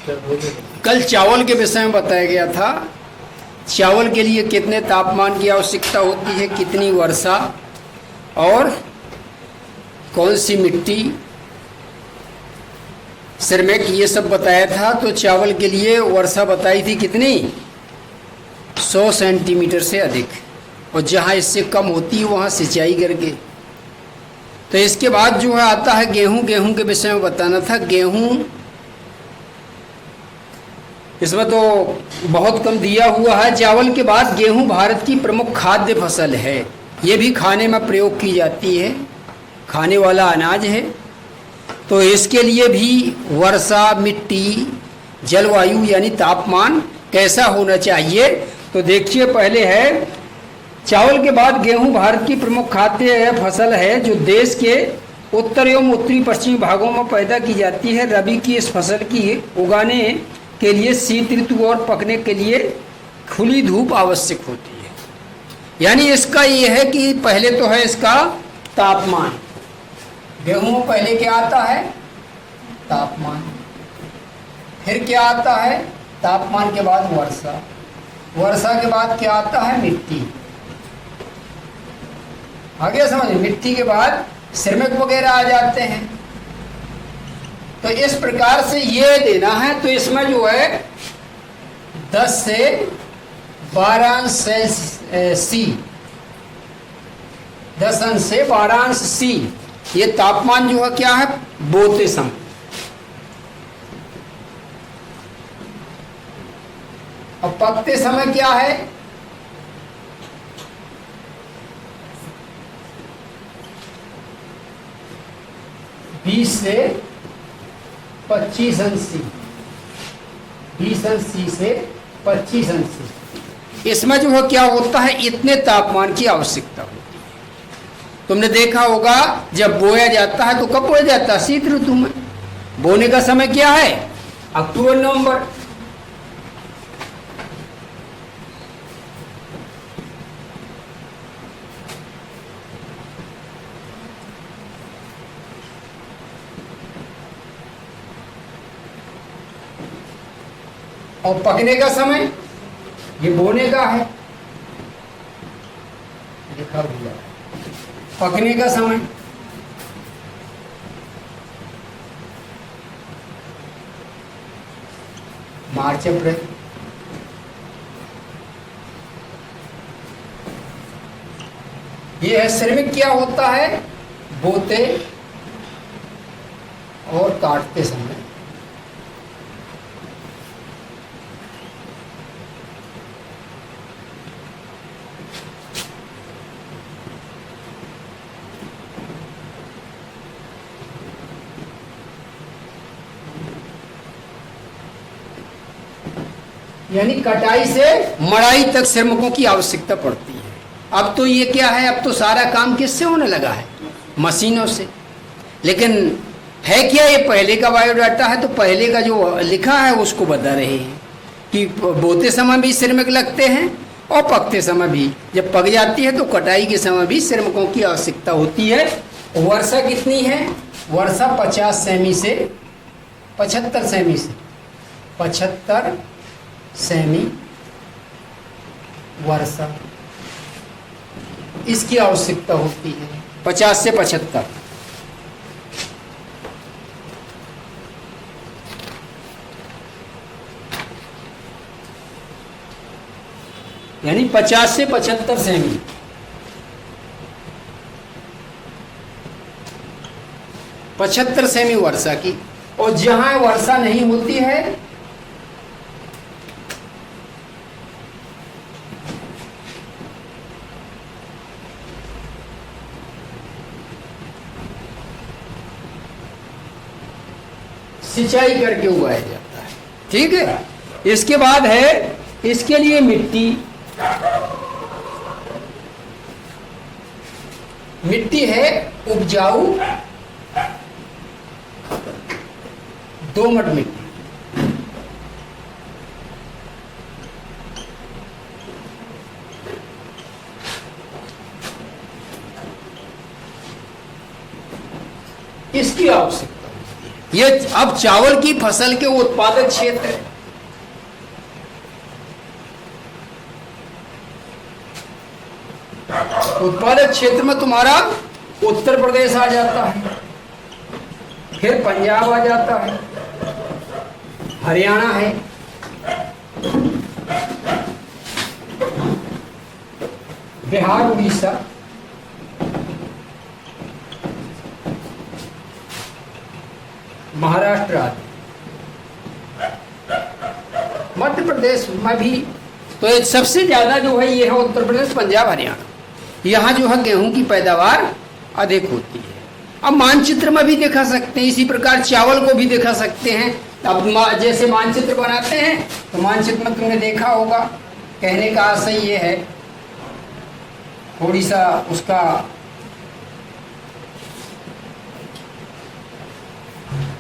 कल चावल के विषय में बताया गया था। चावल के लिए कितने तापमान की आवश्यकता होती है, कितनी वर्षा और कौन सी मिट्टी, श्रमिक, ये सब बताया था। तो चावल के लिए वर्षा बताई थी कितनी, 100 सेंटीमीटर से अधिक, और जहाँ इससे कम होती है वहाँ सिंचाई करके। तो इसके बाद जो है आता है गेहूं। गेहूं के विषय में बताना था। गेहूं इसमें तो बहुत कम दिया हुआ है। चावल के बाद गेहूं भारत की प्रमुख खाद्य फसल है। ये भी खाने में प्रयोग की जाती है, खाने वाला अनाज है। तो इसके लिए भी वर्षा, मिट्टी, जलवायु यानी तापमान कैसा होना चाहिए। तो देखिए, पहले है चावल के बाद गेहूं भारत की प्रमुख खाद्य फसल है जो देश के उत्तर एवं उत्तरी पश्चिमी भागों में पैदा की जाती है। रबी की इस फसल की उगाने के लिए शीत ऋतु और पकने के लिए खुली धूप आवश्यक होती है। यानी इसका ये है कि पहले तो है इसका तापमान। गेहूं में पहले क्या आता है, तापमान। फिर क्या आता है, तापमान के बाद वर्षा। वर्षा के बाद क्या आता है, मिट्टी। आगे समझ, मिट्टी के बाद श्रमिक वगैरह आ जाते हैं। तो इस प्रकार से ये देना है। तो इसमें जो है 10 से 12 अंश सी, 10 अंश से 12 अंश सी, ये तापमान जो है क्या है, बोते समय। अब पकते समय क्या है, 20 से 25 अंश सी, 20 अंश सी से 25 अंश सी। इसमें जो है क्या होता है, इतने तापमान की आवश्यकता होती है। तुमने देखा होगा जब बोया जाता है तो कब बोया जाता है, शीत ऋतु में। बोने का समय क्या है, अक्टूबर नवंबर। और पकने का समय ये बोने का है, लिखा हुआ है। पकने का समय मार्च अप्रैल। ये है श्रमिक क्या होता है, बोते और काटते समय। यानी कटाई से मड़ाई तक श्रमिकों की आवश्यकता पड़ती है। अब तो ये क्या है, अब तो सारा काम किससे होने लगा है, मशीनों से। लेकिन है क्या, ये पहले का बायोडाटा है। तो पहले का जो लिखा है उसको बता रहे हैं कि बोते समय भी श्रमिक लगते हैं और पकते समय भी। जब पक जाती है तो कटाई के समय भी श्रमिकों की आवश्यकता होती है। वर्षा कितनी है, वर्षा 50 सेमी से 75 सेमी से 75 सेमी वर्षा, इसकी आवश्यकता होती है। 50 से 75। यानी 50 से 75 सेमी। पचहत्तर सेमी वर्षा की। और जहां वर्षा नहीं होती है सिंचाई करके उगाया जाता है। ठीक है। इसके बाद है इसके लिए मिट्टी। मिट्टी है उपजाऊ दोमट मिट्टी। इसकी आवश्यकता होती है। ये अब चावल की फसल के उत्पादक क्षेत्र है। उत्पादक क्षेत्र में तुम्हारा उत्तर प्रदेश आ जाता है, फिर पंजाब आ जाता है, हरियाणा है, बिहार, उड़ीसा, महाराष्ट्र आदि, मध्य प्रदेश में भी। तो ये सबसे ज्यादा जो है ये है उत्तर प्रदेश, पंजाब, हरियाणा। यहाँ जो है गेहूं की पैदावार अधिक होती है। अब मानचित्र में भी देखा सकते हैं, इसी प्रकार चावल को भी देखा सकते हैं। अब जैसे मानचित्र बनाते हैं तो मानचित्र में तुमने देखा होगा, कहने का आशय ये है, थोड़ी सा उसका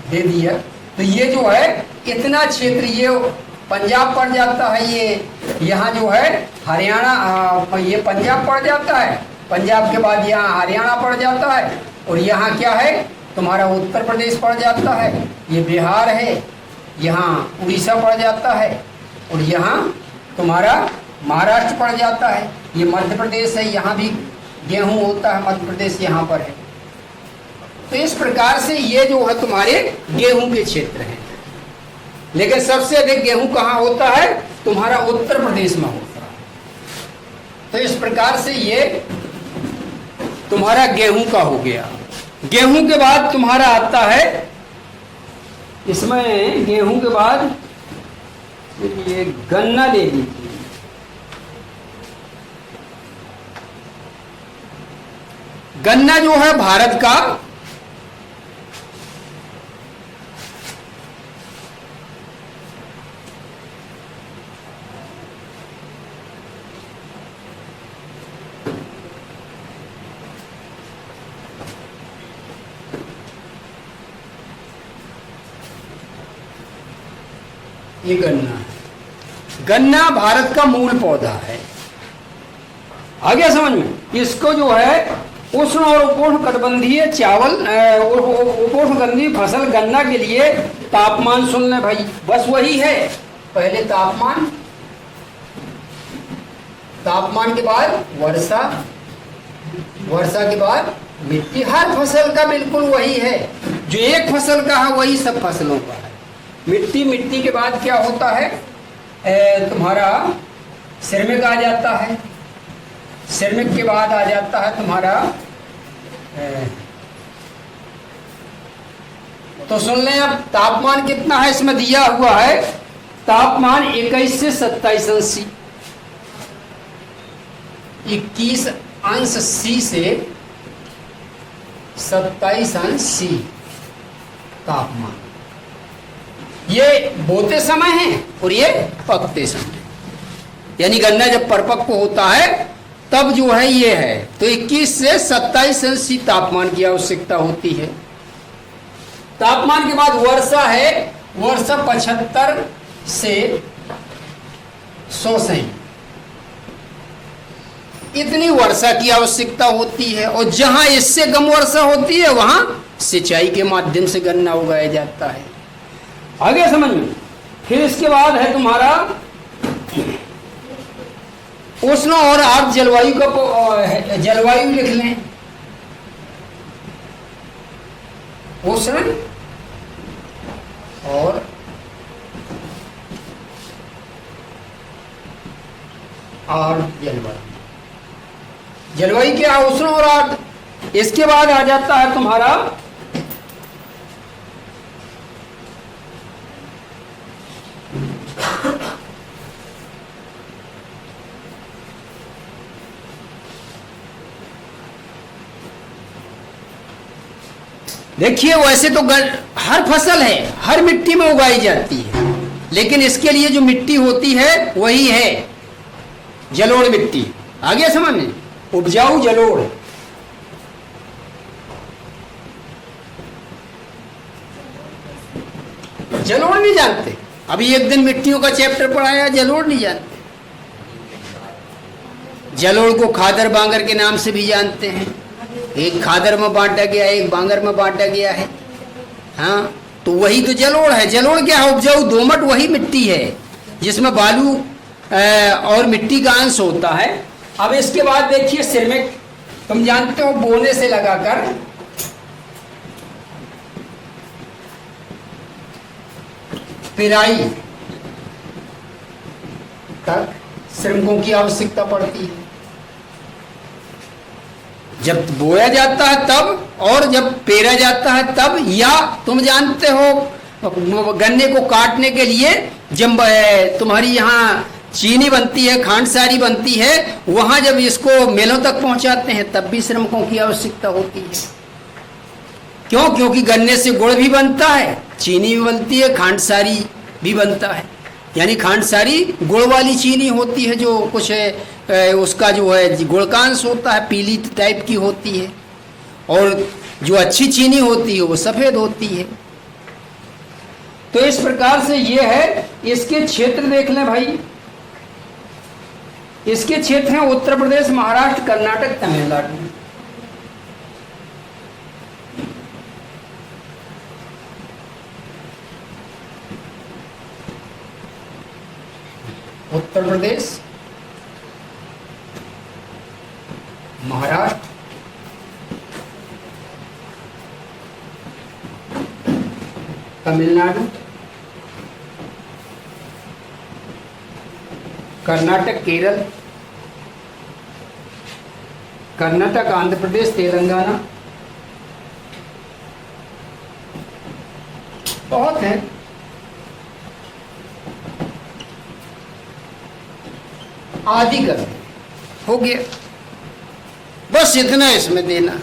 दे दिया, तो ये जो है इतना क्षेत्र ये पंजाब पड़ जाता है, ये यहाँ जो है हरियाणा, ये पंजाब पड़ जाता है, पंजाब के बाद यहाँ हरियाणा पड़ जाता है, और यहाँ क्या है तुम्हारा उत्तर प्रदेश पड़ जाता है, ये बिहार है, यहाँ उड़ीसा पड़ जाता है, और यहाँ तुम्हारा महाराष्ट्र पड़ जाता है, ये मध्य प्रदेश है, यहाँ भी गेहूं होता है, मध्य प्रदेश यहाँ पर है। तो इस प्रकार से ये जो है तुम्हारे गेहूं के क्षेत्र हैं। लेकिन सबसे अधिक गेहूं कहाँ होता है? तुम्हारा उत्तर प्रदेश में होता है। तो इस प्रकार से ये तुम्हारा गेहूं का हो गया। गेहूं के बाद तुम्हारा आता है, इसमें गेहूं के बाद ये गन्ना ले लीजिए। गन्ना जो है भारत का ये गन्ना है। गन्ना भारत का मूल पौधा है। आगे समझ में, इसको जो है उष्ण और उपोष्ण कटिबंधीय चावल, उपोष्णकटिबंधीय फसल गन्ना के लिए तापमान सुन ले भाई, बस वही है। पहले तापमान, तापमान के बाद वर्षा, वर्षा के बाद मिट्टी। हर फसल का बिल्कुल वही है, जो एक फसल का है वही सब फसलों का है। मिट्टी, मिट्टी के बाद क्या होता है तुम्हारा श्रमिक आ जाता है, श्रमिक के बाद आ जाता है तुम्हारा तो सुन लें। अब तापमान कितना है इसमें दिया हुआ है, तापमान 21 से 27 अंश, 21 अंश सी से 27 अंश सी तापमान। ये बोते समय है और ये पकते समय, यानी गन्ना जब परिपक्व होता है तब जो है ये है। तो 21 से 27 अंश सी तापमान की आवश्यकता होती है। तापमान के बाद वर्षा है, वर्षा 75 से 100 सें, इतनी वर्षा की आवश्यकता होती है। और जहां इससे कम वर्षा होती है वहां सिंचाई के माध्यम से गन्ना उगाया जाता है। आगे समझ में। फिर इसके बाद है तुम्हारा उष्ण और आर्द्र जलवायु का, जलवायु लिख लें। उष्ण और आर्द्र जलवायु। जलवायु क्या है? उष्ण और आर्द्र। इसके बाद आ जाता है तुम्हारा देखिए, वैसे तो हर फसल है, हर मिट्टी में उगाई जाती है, लेकिन इसके लिए जो मिट्टी होती है वही है जलोढ़ मिट्टी। आगे समझ में, उपजाऊ जलोढ़। जलोढ़ नहीं जानते? अभी एक दिन मिट्टियों का चैप्टर पढ़ाया, जलोढ़ नहीं जानते। जलोढ़ को खादर बांगर के नाम से भी जानते हैं। एक खादर में बांटा गया है, एक बांगर में बांटा गया है। हाँ, तो वही तो जलोढ़ है। जलोढ़ क्या है? उपजाऊ दोमट वही मिट्टी है जिसमें बालू और मिट्टी का अंश होता है। अब इसके बाद देखिए सिरमिक, तुम जानते हो बोने से लगाकर पिराई तक श्रमिकों की आवश्यकता पड़ती है। जब बोया जाता है तब, और जब पेरा जाता है तब, या तुम जानते हो गन्ने को काटने के लिए जब तुम्हारी यहाँ चीनी बनती है, खांडसारी बनती है, वहां जब इसको मेलों तक पहुंचाते हैं तब भी श्रमिकों की आवश्यकता होती है। क्यों? क्योंकि गन्ने से गुड़ भी बनता है, चीनी भी बनती है, खांडसारी भी बनता है। यानी खांडसारी गुड़ वाली चीनी होती है, जो कुछ उसका जो है गुड़कांश होता है पीली टाइप की होती है, और जो अच्छी चीनी होती है वो सफेद होती है। तो इस प्रकार से ये है। इसके क्षेत्र देख लें भाई, इसके क्षेत्र हैं उत्तर प्रदेश, महाराष्ट्र, कर्नाटक, तमिलनाडु। उत्तर प्रदेश, महाराष्ट्र, तमिलनाडु, कर्नाटक, केरल, कर्नाटक, आंध्र प्रदेश, तेलंगाना, बहुत है। आदि कर हो गया, बस इतना इसमें देना।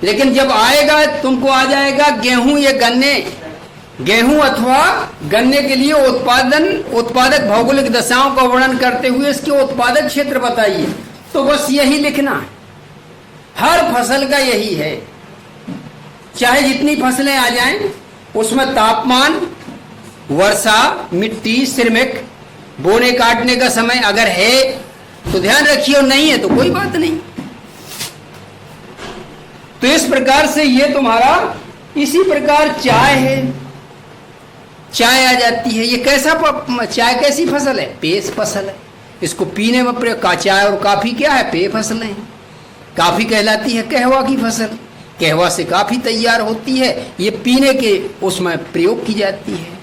लेकिन जब आएगा तुमको आ जाएगा गेहूं या गन्ने, गेहूं अथवा गन्ने के लिए उत्पादक भौगोलिक दशाओं का वर्णन करते हुए इसके उत्पादक क्षेत्र बताइए, तो बस यही लिखना है। हर फसल का यही है, चाहे जितनी फसलें आ जाएं उसमें तापमान, वर्षा, मिट्टी, श्रमिक, बोने काटने का समय अगर है तो ध्यान रखिए, और नहीं है तो कोई बात नहीं। तो इस प्रकार से ये तुम्हारा, इसी प्रकार चाय है, चाय आ जाती है। ये कैसा चाय कैसी फसल है? पेय फसल है। इसको पीने में प्रयोग का। चाय और काफी क्या है? पेय फसलें हैं। काफी कहलाती है कहवा की फसल, कहवा से काफी तैयार होती है, ये पीने के उसमें प्रयोग की जाती है।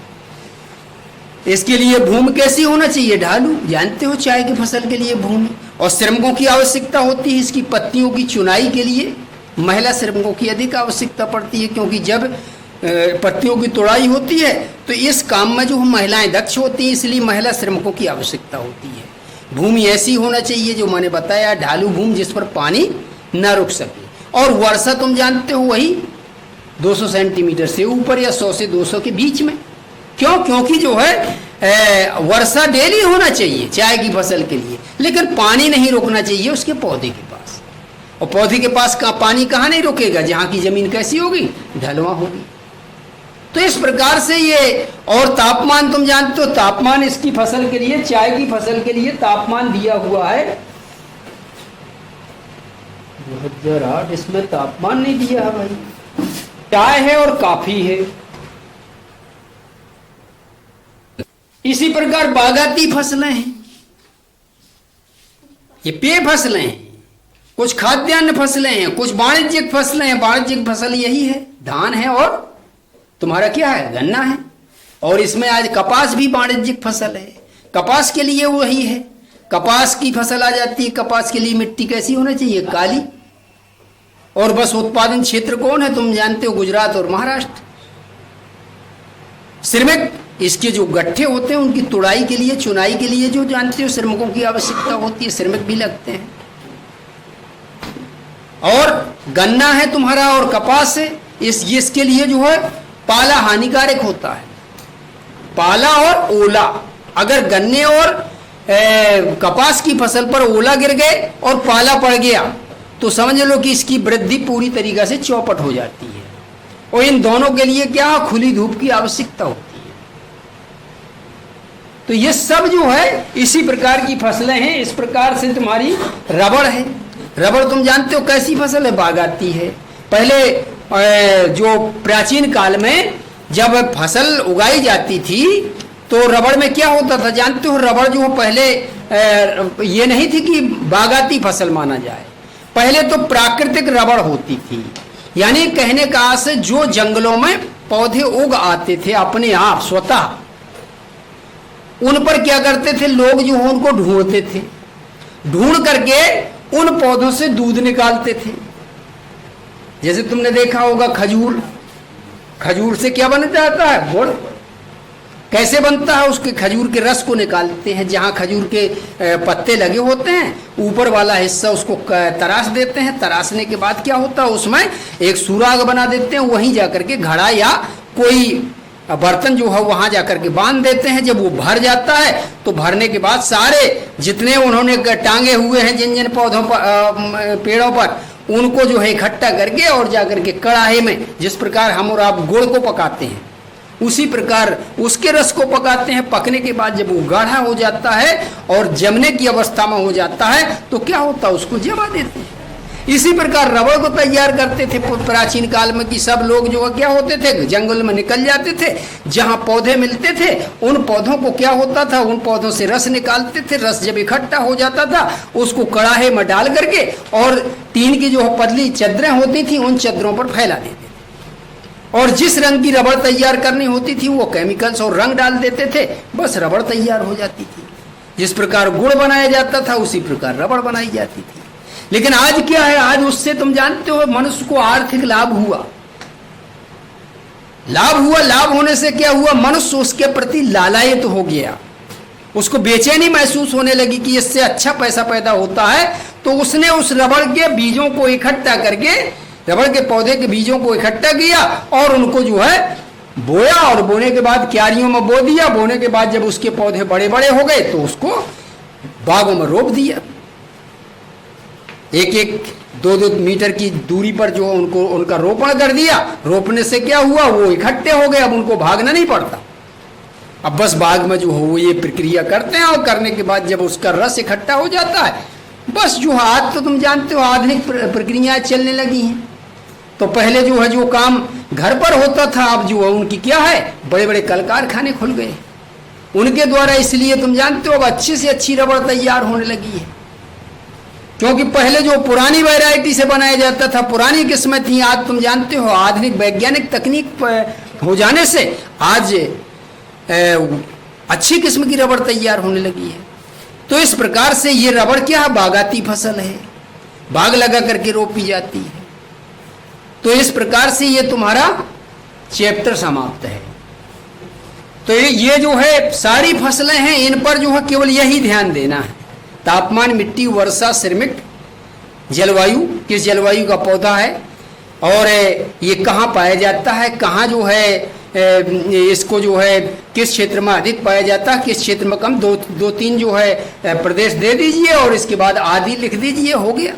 इसके लिए भूमि कैसी होना चाहिए? ढालू। जानते हो चाय की फसल के लिए भूमि, और श्रमिकों की आवश्यकता होती है इसकी पत्तियों की चुनाई के लिए। महिला श्रमिकों की अधिक आवश्यकता पड़ती है, क्योंकि जब पत्तियों की तोड़ाई होती है तो इस काम में जो महिलाएं दक्ष होती हैं, इसलिए महिला श्रमिकों की आवश्यकता होती है। भूमि ऐसी होना चाहिए जो मैंने बताया, ढालू भूमि, जिस पर पानी न रुक सके। और वर्षा तुम जानते हो वही 200 सेंटीमीटर से ऊपर या 100 से 200 के बीच में। क्यों? क्योंकि जो है वर्षा डेली होना चाहिए चाय की फसल के लिए, लेकिन पानी नहीं रोकना चाहिए उसके पौधे के पास। और पौधे के पास का पानी कहाँ नहीं रुकेगा? जहाँ की जमीन कैसी होगी? ढलवा होगी। तो इस प्रकार से ये, और तापमान तुम जानते हो, तापमान इसकी फसल के लिए, चाय की फसल के लिए तापमान दिया हुआ है 2008। इसमें तापमान नहीं दिया है भाई। चाय है और काफी है। इसी प्रकार बागाती फसलें हैं, ये पेय फसलें हैं। कुछ खाद्यान्न फसलें हैं, कुछ वाणिज्यिक फसलें हैं। वाणिज्यिक फसल यही है, धान है और तुम्हारा क्या है? गन्ना है। और इसमें आज कपास भी वाणिज्यिक फसल है। कपास के लिए वही है, कपास की फसल आ जाती है। कपास के लिए मिट्टी कैसी होना चाहिए? काली। और बस उत्पादन क्षेत्र कौन है? तुम जानते हो, गुजरात और महाराष्ट्र। श्रमिक, इसके जो गट्ठे होते हैं उनकी तुड़ाई के लिए, चुनाई के लिए जो जानते हो श्रमिकों की आवश्यकता होती है, श्रमिक भी लगते हैं। और गन्ना है तुम्हारा और कपास है, इसके लिए जो है पाला हानिकारक होता है। पाला और ओला, अगर गन्ने और कपास की फसल पर ओला गिर गए और पाला पड़ गया तो समझ लो कि इसकी वृद्धि पूरी तरीके से चौपट हो जाती है। और इन दोनों के लिए क्या? खुली धूप की आवश्यकता होती है। तो ये सब जो है इसी प्रकार की फसलें हैं। इस प्रकार से तुम्हारी रबड़ है। रबड़ तुम जानते हो कैसी फसल है? बागाती है। पहले जो प्राचीन काल में जब फसल उगाई जाती थी तो रबड़ में क्या होता था जानते हो? रबड़ जो पहले ये नहीं थी कि बागाती फसल माना जाए, पहले तो प्राकृतिक रबड़ होती थी। यानी कहने का आशय जो जंगलों में पौधे उग आते थे अपने आप स्वतः, उन पर क्या करते थे लोग जो हो उनको ढूंढते थे, ढूंढ करके उन पौधों से दूध निकालते थे। जैसे तुमने देखा होगा खजूर, खजूर से क्या बन जाता है? गुड़। कैसे बनता है? उसके खजूर के रस को निकालते हैं, जहाँ खजूर के पत्ते लगे होते हैं ऊपर वाला हिस्सा उसको तराश देते हैं, तराशने के बाद क्या होता है उसमें एक सुराग बना देते हैं, वहीं जाकर के घड़ा या कोई बर्तन जो है वहां जाकर के बांध देते हैं। जब वो भर जाता है तो भरने के बाद सारे जितने उन्होंने टांगे हुए हैं जिन जिन पौधों पर पेड़ों पर, उनको जो है इकट्ठा करके और जाकर के कड़ाहे में, जिस प्रकार हम और आप गुड़ को पकाते हैं उसी प्रकार उसके रस को पकाते हैं। पकने के बाद जब वो गाढ़ा हो जाता है और जमने की अवस्था में हो जाता है तो क्या होता है उसको जमा देते हैं। इसी प्रकार रबड़ को तैयार करते थे प्राचीन काल में कि सब लोग जो क्या होते थे जंगल में निकल जाते थे, जहाँ पौधे मिलते थे उन पौधों को क्या होता था उन पौधों से रस निकालते थे। रस जब इकट्ठा हो जाता था उसको कड़ाहे में डाल करके और टीन की जो पतली चादरें होती थी उन चादरों पर फैला देते थे, और जिस रंग की रबड़ तैयार करनी होती थी वो केमिकल्स और रंग डाल देते थे, बस रबड़ तैयार हो जाती थी। जिस प्रकार गुड़ बनाया जाता था उसी प्रकार रबड़ बनाई जाती थी। लेकिन आज क्या है? आज उससे तुम जानते हो मनुष्य को आर्थिक लाभ हुआ। लाभ होने से क्या हुआ? मनुष्य उसके प्रति लालायित हो गया, उसको बेचैनी महसूस होने लगी कि इससे अच्छा पैसा पैदा होता है। तो उसने उस रबड़ के बीजों को इकट्ठा करके, रबड़ के पौधे के बीजों को इकट्ठा किया और उनको जो है बोया, और बोने के बाद क्यारियों में बो दिया। बोने के बाद जब उसके पौधे बड़े बड़े हो गए तो उसको बागों में रोप दिया। एक एक 2-2 मीटर की दूरी पर जो उनको उनका रोपण कर दिया। रोपने से क्या हुआ? वो इकट्ठे हो गए, अब उनको भागना नहीं पड़ता। अब बस बाग में जो हो वो ये प्रक्रिया करते हैं, और करने के बाद जब उसका रस इकट्ठा हो जाता है, बस जो आज तो तुम जानते हो आधुनिक प्रक्रियाएं चलने लगी हैं। तो पहले जो है जो काम घर पर होता था, अब जो है उनकी क्या है बड़े बड़े कल कारखाने खुल गए उनके द्वारा। इसलिए तुम जानते हो अब अच्छी से अच्छी रबड़ तैयार होने लगी है, क्योंकि पहले जो पुरानी वैरायटी से बनाया जाता था, पुरानी किस्में थी। आज तुम जानते हो आधुनिक वैज्ञानिक तकनीक हो जाने से आज अच्छी किस्म की रबड़ तैयार होने लगी है। तो इस प्रकार से ये रबड़ क्या है? बागाती फसल है, बाग लगा करके रोपी जाती है। तो इस प्रकार से ये तुम्हारा चैप्टर समाप्त है। तो ये जो है सारी फसलें हैं, इन पर जो है केवल यही ध्यान देना है। तापमान, मिट्टी, वर्षा, श्रमिक, जलवायु, किस जलवायु का पौधा है और ये कहाँ पाया जाता है, कहाँ जो है इसको जो है किस क्षेत्र में अधिक पाया जाता है, किस क्षेत्र में कम। 2-3 जो है प्रदेश दे दीजिए और इसके बाद आदि लिख दीजिए, हो गया।